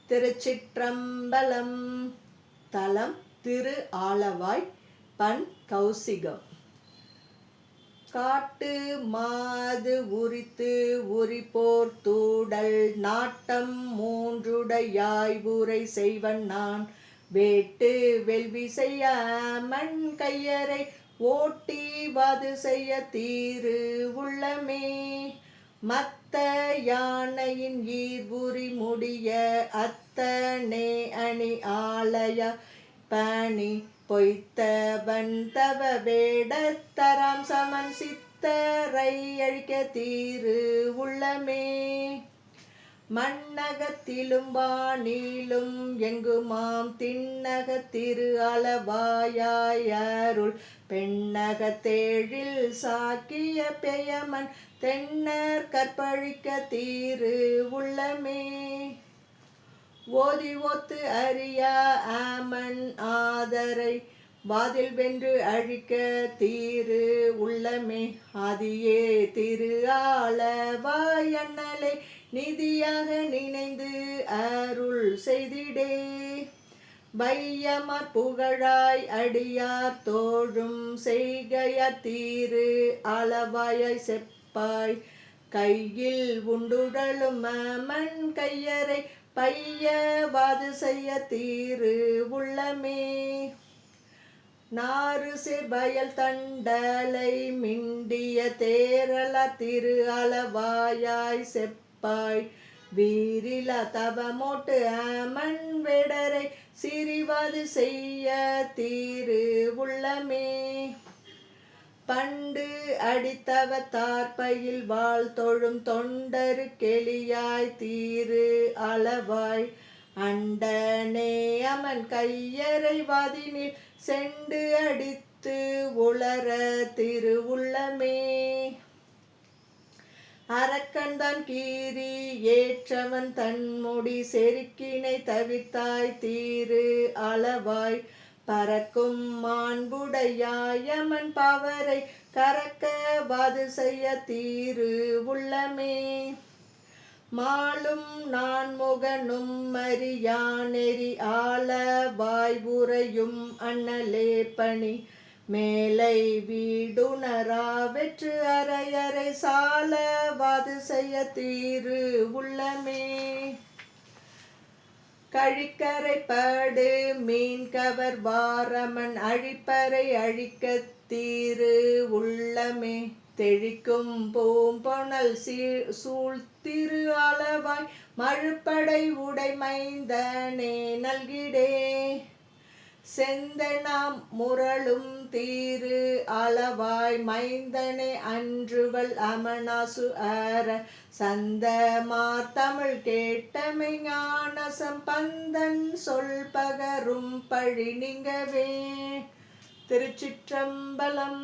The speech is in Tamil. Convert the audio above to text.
திருச்சிற்றம்பலம். தலம் திரு ஆலவாய். பண் கௌசிகம். காட்டு மாது உரித்து உரிப்போர் தூடல் நாட்டம் மூன்றுடையாய் உரை செய்வன் நான் வேட்டு வெல்வி செய்ய மண் கையரை ஓட்டி வது செய்ய தீரு உள்ளமே மத்த யானையின் ஈர்வுரி முடிய அத்தனே அணி ஆலய பணி பொய்த்த வந்தவ வேடத்தராம் சமன் சித்தரை அழிக்க தீரு உள்ளமே மண்ணகத்திலும் வானிலும் எங்குமாம் திண்ணக திரு அளவாயாய் அருள் பெண்ணகத்தேழில் சாக்கிய பெயமன் தென்னர் கற்பழிக்க தீரு உள்ளமே ஓதி ஒத்து அறிய ஆமன் ஆதரை வாதில் வென்று அழிக்க தீரு உள்ளமே ஆதியே திரு ஆலவாய் அண்ணலை நிதியாக நினைந்து அருள் செய்திடே வையமர் புகழாய் அடியார் தோழும் செய்கையார் தீரு அளவாயாய் செப்பாய் கையில் உண்டுடலும் மண் கையரை பைய வாது செய்ய தீரு உள்ளமே நாறு செபயல் தண்டலை மிண்டிய தேரல திரு அளவாயாய் செப்பாய் வீரில தவமோட்டு அமன் வேடரை சிறிவது செய்ய தீரு உள்ளமே பண்டு அடித்தவ தார்பையில் வாழ் தொழும் தொண்டரு கெளியாய் தீரு அளவாய் அண்டனே அமன் கையரை வாதினில் செண்டு அடித்து உளர திரு உள்ளமே அரக்கன்தான் கீரி ஏற்றவன் தன்முடி செருக்கினை தவித்தாய் தீரு அளவாய் பறக்கும் மாண்புடையாயமன் பவரை கறக்க வது செய்ய தீரு உள்ளமே மாலும் நான் முகனும் மரியானெறி ஆல வாய்வுரையும் அண்ணலே பணி மேலை வீடுணரா வெற்று அரையறை சால வது செய்ய தீரு உள்ளமே கழிக்கரை படு மீன் கவர் வாரமன் அழிப்பறை அழிக்க தீரு உள்ளமே தெழிக்கும் பூம்பொணல் சூழ் திரு அளவாய் மழுப்படை உடை மைந்தனே நல்கிடே செந்தனாம் முரளும் தீரு அளவாய் மைந்தனே அன்றுவள் அமனாசு அற சந்த மார்த்தமிழ் கேட்டமை ஞான சம்பந்தன் சொல் பகரும் பழி நீங்கவே. திருச்சிற்றம்பலம்.